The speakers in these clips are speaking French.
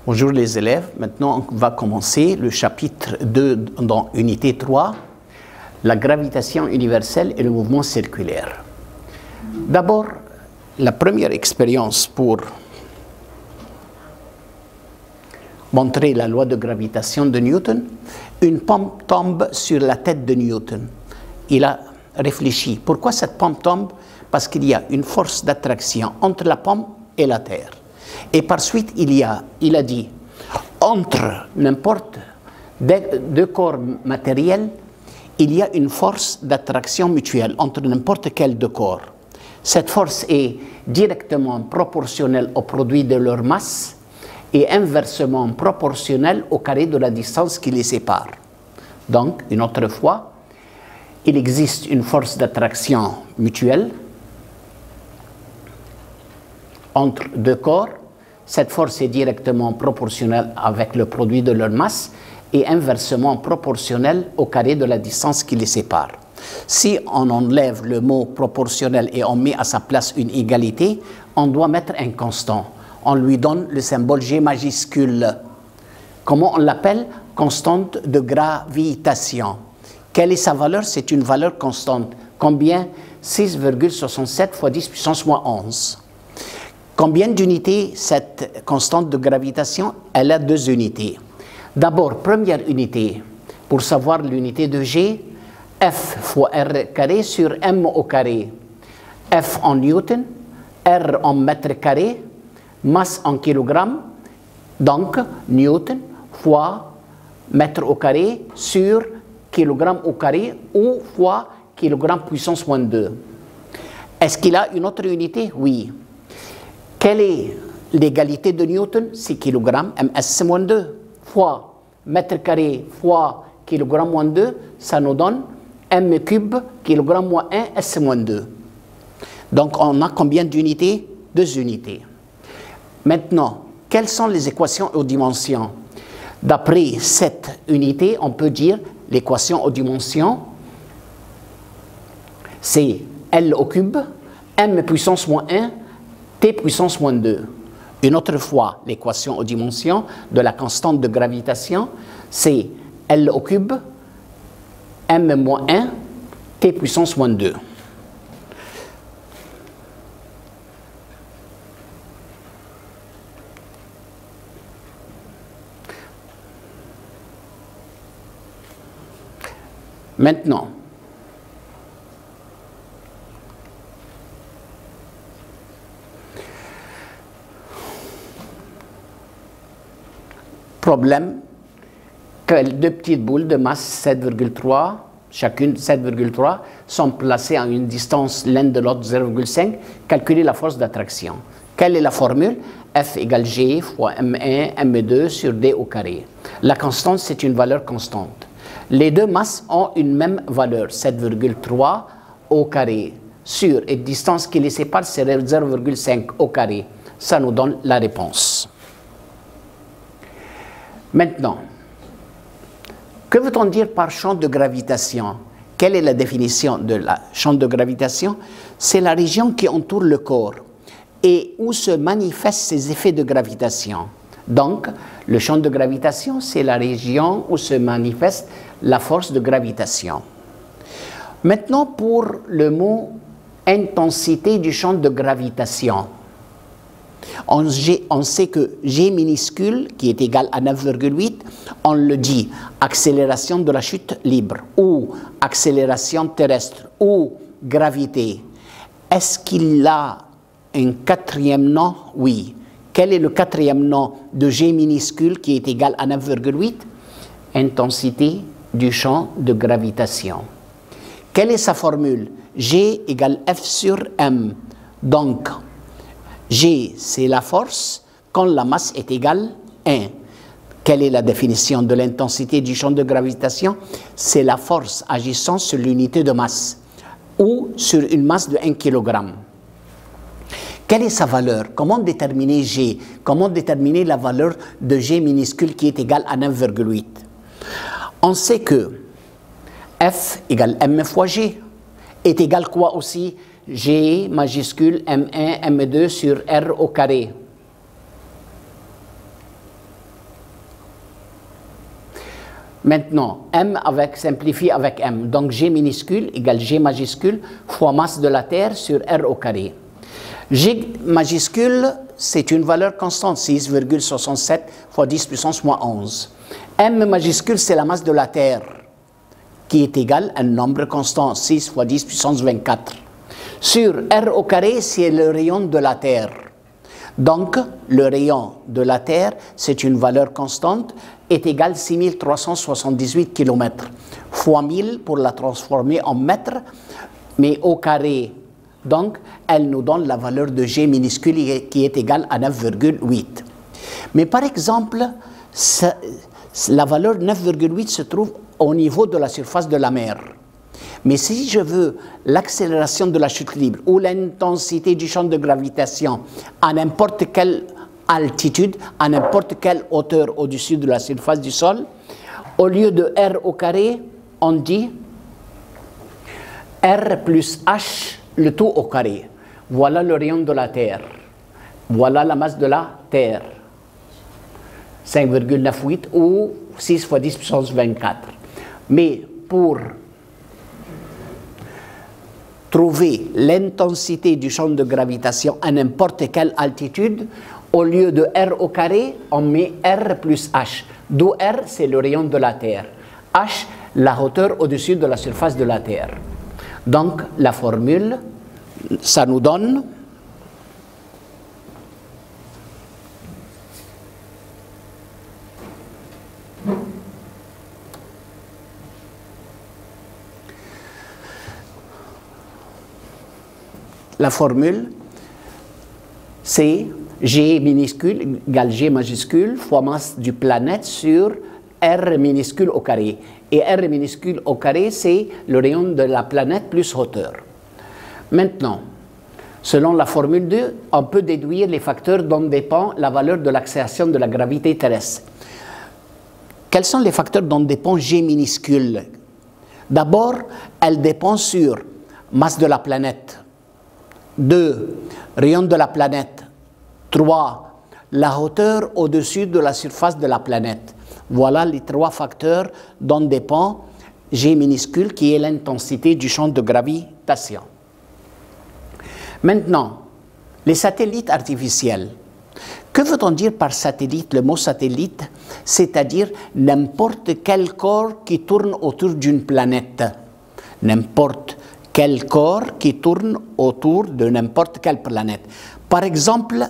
Bonjour les élèves, maintenant on va commencer le chapitre 2 dans unité 3, la gravitation universelle et le mouvement circulaire. D'abord, la première expérience pour montrer la loi de gravitation de Newton, une pomme tombe sur la tête de Newton. Il a réfléchi. Pourquoi cette pomme tombe? Parce qu'il y a une force d'attraction entre la pomme et la Terre. Et par suite, il a dit, entre n'importe deux corps matériels, il y a une force d'attraction mutuelle entre n'importe quel deux corps. Cette force est directement proportionnelle au produit de leur masse et inversement proportionnelle au carré de la distance qui les sépare. Donc, une autre fois, il existe une force d'attraction mutuelle entre deux corps. Cette force est directement proportionnelle avec le produit de leur masse et inversement proportionnelle au carré de la distance qui les sépare. Si on enlève le mot proportionnel et on met à sa place une égalité, on doit mettre un constant. On lui donne le symbole G majuscule. Comment on l'appelle? Constante de gravitation. Quelle est sa valeur? C'est une valeur constante. Combien? 6,67 fois 10 puissance moins 11. Combien d'unités cette constante de gravitation? Elle a 2 unités. D'abord, première unité, pour savoir l'unité de G, F fois R carré sur M au carré. F en newton, R en mètre carré, masse en kilogramme, donc newton fois mètre au carré sur kilogramme au carré ou fois kilogramme puissance moins 2. Est-ce qu'il a une autre unité? Oui. Quelle est l'égalité de Newton? C'est kilogramme ms moins 2 fois mètre carré fois kilogramme moins 2, ça nous donne m cube kilogramme moins 1 s moins 2. Donc on a combien d'unités? 2 unités. Maintenant, quelles sont les équations aux dimensions? D'après cette unité, on peut dire l'équation aux dimensions, c'est L au cube, m puissance moins 1, t puissance moins 2. Une autre fois, l'équation aux dimensions de la constante de gravitation, c'est L au cube, m moins 1, t puissance moins 2. Maintenant, problème que 2 petites boules de masse 7,3, chacune 7,3, sont placées à une distance l'une de l'autre 0,5, calculer la force d'attraction. Quelle est la formule? F égale G fois M1, M2 sur D au carré. La constante, c'est une valeur constante. Les deux masses ont une même valeur, 7,3 au carré, sur une distance qui les sépare, c'est 0,5 au carré. Ça nous donne la réponse. Maintenant, que veut-on dire par champ de gravitation? Quelle est la définition de la champ de gravitation? C'est la région qui entoure le corps et où se manifestent ces effets de gravitation. Donc, le champ de gravitation, c'est la région où se manifeste la force de gravitation. Maintenant, pour le mot intensité du champ de gravitation, on sait que G minuscule, qui est égal à 9,8, on le dit accélération de la chute libre, ou accélération terrestre, ou gravité. Est-ce qu'il a un quatrième nom? Oui. Quel est le quatrième nom de G minuscule qui est égal à 9,8? Intensité du champ de gravitation. Quelle est sa formule? G égale F sur M. Donc, G, c'est la force quand la masse est égale 1. Quelle est la définition de l'intensité du champ de gravitation? C'est la force agissant sur l'unité de masse ou sur une masse de 1 kg. Quelle est sa valeur? Comment déterminer G? Comment déterminer la valeur de G minuscule qui est égale à 9,8? On sait que F égale M fois G est égal quoi aussi? G majuscule M1, M2 sur R au carré. Maintenant, M simplifie avec M. Donc G minuscule égale G majuscule fois masse de la Terre sur R au carré. G majuscule, c'est une valeur constante, 6,67 fois 10 puissance moins 11. M majuscule, c'est la masse de la Terre, qui est égale à un nombre constant, 6 fois 10 puissance 24. Sur R au carré, c'est le rayon de la Terre. Donc, le rayon de la Terre, c'est une valeur constante, est égal à 6378 km, fois 1000 pour la transformer en mètres, mais au carré. Donc, elle nous donne la valeur de G minuscule qui est égale à 9,8. Mais par exemple, la valeur 9,8 se trouve au niveau de la surface de la mer. Mais si je veux l'accélération de la chute libre ou l'intensité du champ de gravitation à n'importe quelle altitude, à n'importe quelle hauteur au-dessus de la surface du sol, au lieu de R au carré, on dit R plus H, le tout au carré. Voilà le rayon de la Terre. Voilà la masse de la Terre. 5,98 ou 6 fois 10 puissance 24. Mais pour trouver l'intensité du champ de gravitation à n'importe quelle altitude, au lieu de R au carré, on met R plus H. D'où R, c'est le rayon de la Terre. H, la hauteur au-dessus de la surface de la Terre. Donc, la formule, ça nous donne la formule, c'est G minuscule égale G majuscule fois masse du planète sur R minuscule au carré. Et R minuscule au carré, c'est le rayon de la planète plus hauteur. Maintenant, selon la formule 2, on peut déduire les facteurs dont dépend la valeur de l'accélération de la gravité terrestre. Quels sont les facteurs dont dépend G minuscule? D'abord, elle dépend sur masse de la planète. 2. Rayon de la planète. 3. La hauteur au-dessus de la surface de la planète. Voilà les 3 facteurs dont dépend G minuscule, qui est l'intensité du champ de gravitation. Maintenant, les satellites artificiels. Que veut-on dire par satellite? Le mot satellite, c'est-à-dire n'importe quel corps qui tourne autour d'une planète. N'importe quel corps qui tourne autour de n'importe quelle planète. Par exemple,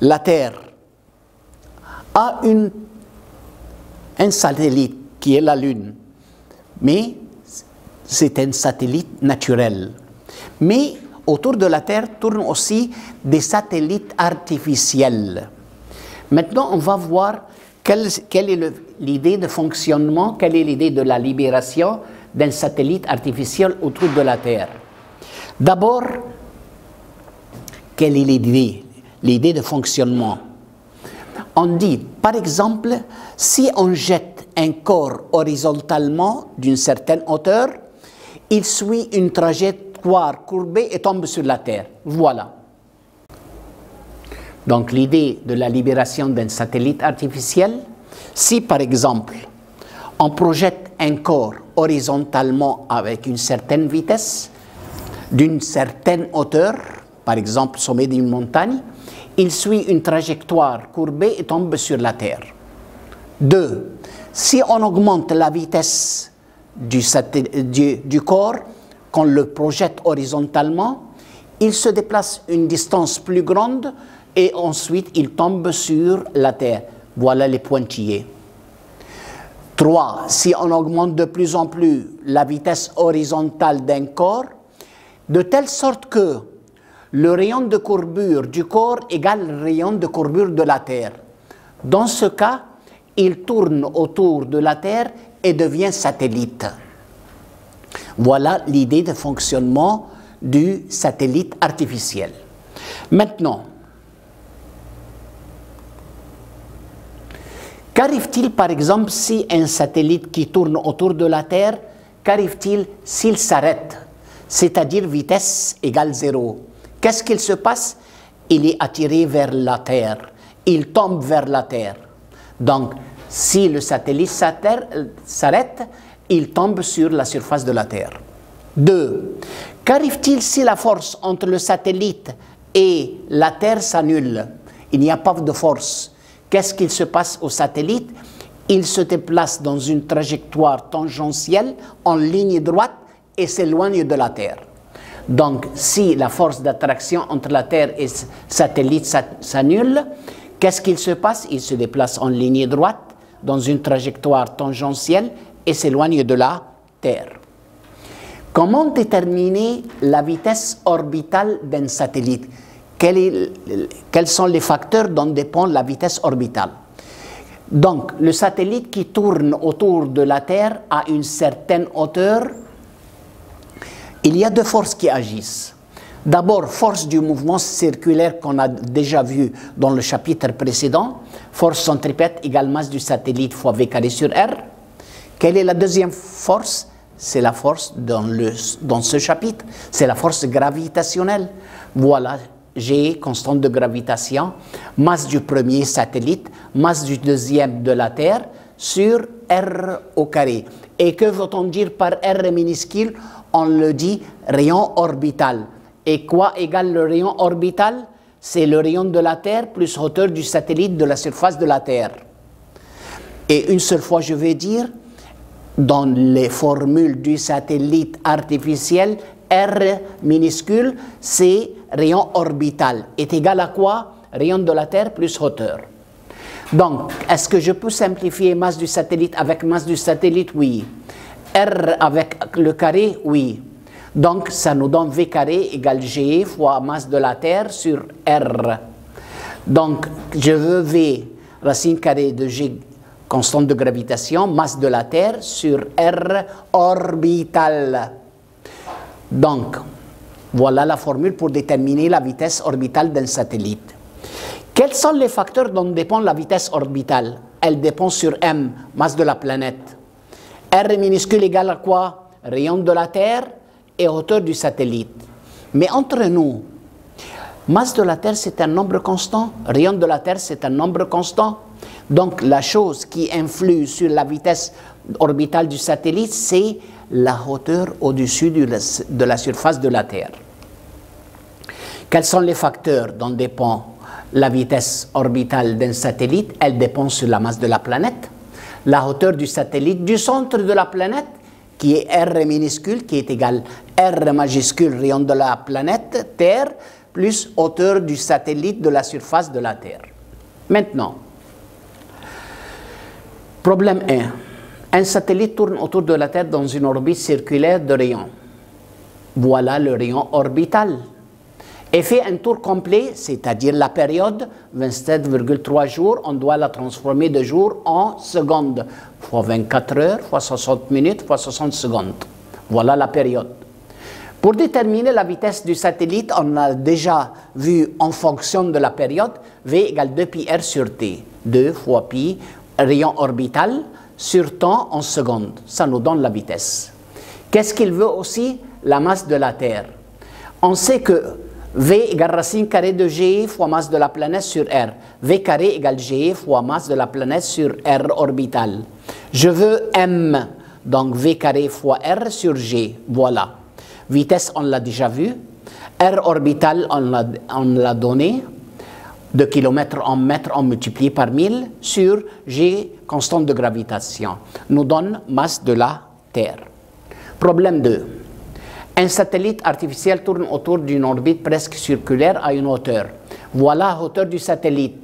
la Terre a un satellite qui est la Lune, mais c'est un satellite naturel. Mais autour de la Terre tournent aussi des satellites artificiels. Maintenant, on va voir quelle est l'idée de fonctionnement, quelle est l'idée de la libération d'un satellite artificiel autour de la Terre. D'abord, quelle est l'idée? L'idée de fonctionnement. On dit, par exemple, si on jette un corps horizontalement d'une certaine hauteur, il suit une trajectoire courbée et tombe sur la Terre. Voilà. Donc l'idée de la libération d'un satellite artificiel, si par exemple, on projette un corps horizontalement avec une certaine vitesse, d'une certaine hauteur, par exemple sommet d'une montagne, il suit une trajectoire courbée et tombe sur la Terre. 2. Si on augmente la vitesse du corps, qu'on le projette horizontalement, il se déplace une distance plus grande et ensuite il tombe sur la Terre. Voilà les pointillés. 3. Si on augmente de plus en plus la vitesse horizontale d'un corps, de telle sorte que le rayon de courbure du corps égale le rayon de courbure de la Terre. Dans ce cas, il tourne autour de la Terre et devient satellite. Voilà l'idée de fonctionnement du satellite artificiel. Maintenant, qu'arrive-t-il par exemple si un satellite qui tourne autour de la Terre, qu'arrive-t-il s'il s'arrête, c'est-à-dire vitesse égale 0? Qu'est-ce qu'il se passe? Il est attiré vers la Terre, il tombe vers la Terre. Donc, Si le satellite s'arrête, il tombe sur la surface de la Terre. 2. Qu'arrive-t-il si la force entre le satellite et la Terre s'annule? Il n'y a pas de force. Qu'est-ce qu'il se passe au satellite? Il se déplace dans une trajectoire tangentielle en ligne droite et s'éloigne de la Terre. Donc, si la force d'attraction entre la Terre et le satellite s'annule, qu'est-ce qu'il se passe? Il se déplace en ligne droite dans une trajectoire tangentielle et s'éloigne de la Terre. Comment déterminer la vitesse orbitale d'un satellite? Quels sont les facteurs dont dépend la vitesse orbitale? Donc, le satellite qui tourne autour de la Terre à une certaine hauteur, il y a deux forces qui agissent. D'abord, force du mouvement circulaire qu'on a déjà vu dans le chapitre précédent, force centripète égale masse du satellite fois V carré sur R. Quelle est la deuxième force? C'est la force dans ce chapitre, c'est la force gravitationnelle. Voilà, G, constante de gravitation, masse du premier satellite, masse du deuxième de la Terre sur R au carré. Et que veut-on dire par R minuscule? On le dit rayon orbital. Et quoi égale le rayon orbital? C'est le rayon de la Terre plus hauteur du satellite de la surface de la Terre. Et une seule fois, je vais dire, dans les formules du satellite artificiel, R minuscule, c'est rayon orbital. Est égal à quoi? Rayon de la Terre plus hauteur. Donc, est-ce que je peux simplifier masse du satellite avec masse du satellite? Oui. R avec le carré? Oui. Donc, ça nous donne V carré égale G fois masse de la Terre sur R. Donc, je veux V, racine carrée de G, constante de gravitation, masse de la Terre sur R orbital. Donc, voilà la formule pour déterminer la vitesse orbitale d'un satellite. Quels sont les facteurs dont dépend la vitesse orbitale? Elle dépend sur M, masse de la planète. R minuscule égale à quoi? Rayon de la Terre et hauteur du satellite. Mais entre nous, masse de la Terre c'est un nombre constant, rayon de la Terre c'est un nombre constant. Donc la chose qui influe sur la vitesse orbitale du satellite, c'est la hauteur au-dessus de la surface de la Terre. Quels sont les facteurs dont dépend la vitesse orbitale d'un satellite? Elle dépend sur la masse de la planète, la hauteur du satellite du centre de la planète, qui est R minuscule, qui est égal R majuscule, rayon de la planète Terre, plus hauteur du satellite de la surface de la Terre. Maintenant, problème 1. Un satellite tourne autour de la Terre dans une orbite circulaire de rayon. Voilà le rayon orbital. Et fait un tour complet, c'est-à-dire la période, 27,3 jours, on doit la transformer de jours en secondes, fois 24 heures, fois 60 minutes, fois 60 secondes. Voilà la période. Pour déterminer la vitesse du satellite, on a déjà vu en fonction de la période, V égale 2 pi R sur T. 2 fois pi, rayon orbital, sur temps en secondes. Ça nous donne la vitesse. Qu'est-ce qu'il veut aussi? La masse de la Terre. On sait que V égale racine carrée de G fois masse de la planète sur R. V carré égale G fois masse de la planète sur R orbital. Je veux M, donc V carré fois R sur G. Voilà. Vitesse, on l'a déjà vu. R orbital, on l'a donné. De kilomètres en mètres, on multiplie par 1000 sur G, constante de gravitation. Nous donne masse de la Terre. Problème 2. Un satellite artificiel tourne autour d'une orbite presque circulaire à une hauteur. Voilà la hauteur du satellite.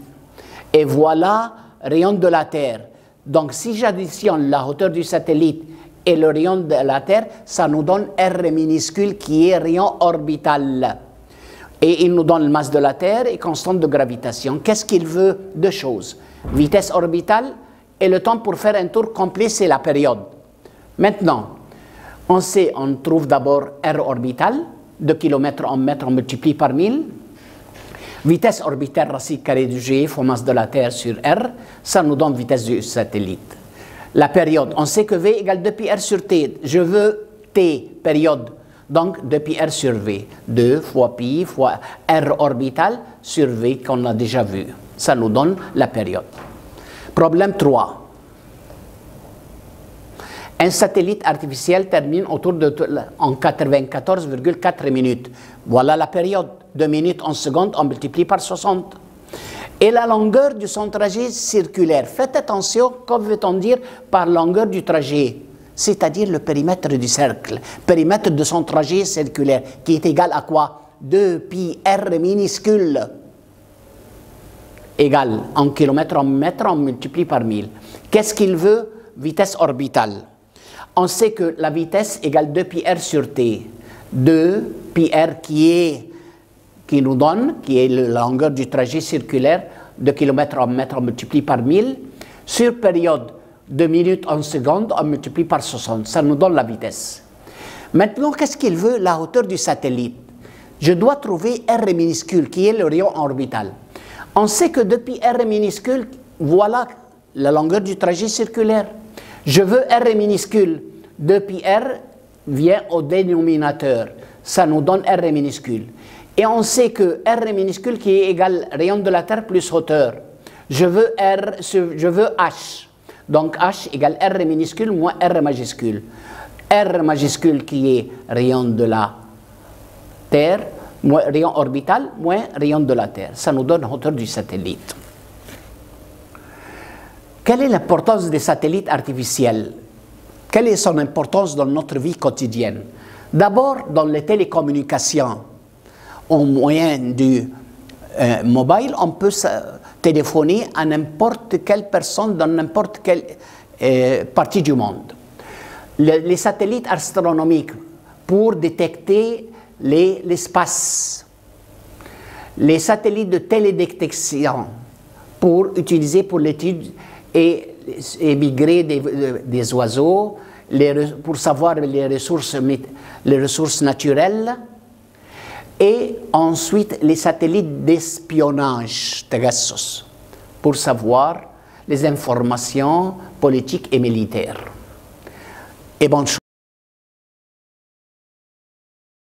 Et voilà rayon de la Terre. Donc si j'additionne la hauteur du satellite et le rayon de la Terre, ça nous donne R minuscule qui est rayon orbital. Et il nous donne masse de la Terre et constante de gravitation. Qu'est-ce qu'il veut? Deux choses. Vitesse orbitale et le temps pour faire un tour complet, c'est la période. Maintenant, on trouve d'abord R orbital, 2 km en mètres, on multiplie par 1000. Vitesse orbitale racine carrée du G fois masse de la Terre sur R, ça nous donne vitesse du satellite. La période, on sait que V égale 2 pi R sur T. Je veux T, période. Donc 2 pi R sur V. 2 fois pi fois R orbital sur V qu'on a déjà vu. Ça nous donne la période. Problème 3. Un satellite artificiel termine en 94,4 minutes. Voilà la période. 2 minutes en seconde, on multiplie par 60. Et la longueur de son trajet circulaire. Faites attention, que veut-on dire par longueur du trajet? C'est-à-dire le périmètre du cercle. Périmètre de son trajet circulaire, qui est égal à quoi? 2 pi r minuscule. Égal en kilomètres, en mètres, on multiplie par 1000. Qu'est-ce qu'il veut? Vitesse orbitale. On sait que la vitesse égale 2 pi r sur t. 2 pi r qui nous donne, qui est la longueur du trajet circulaire, de kilomètres en mètres, on multiplie par 1000. Sur période de minutes en secondes, on multiplie par 60. Ça nous donne la vitesse. Maintenant, qu'est-ce qu'il veut? La hauteur du satellite. Je dois trouver r minuscule, qui est le rayon orbital. On sait que depuis r minuscule, voilà la longueur du trajet circulaire. Je veux r minuscule. Depuis r vient au dénominateur. Ça nous donne r minuscule. Et on sait que r minuscule qui est égal rayon de la Terre plus hauteur. Je veux h. Donc h égale r minuscule moins r majuscule. R majuscule qui est rayon de la Terre, moins rayon orbital, moins rayon de la Terre. Ça nous donne hauteur du satellite. Quelle est l'importance des satellites artificiels? Quelle est son importance dans notre vie quotidienne? D'abord, dans les télécommunications, au moyen du mobile, on peut téléphoner à n'importe quelle personne dans n'importe quelle partie du monde. Les satellites astronomiques pour détecter l'espace. Les satellites de télédétection pour utiliser pour l'étude et migrer des oiseaux, pour savoir les ressources naturelles. Et ensuite, les satellites d'espionnage, Pegasus, pour savoir les informations politiques et militaires. Et bonne chose.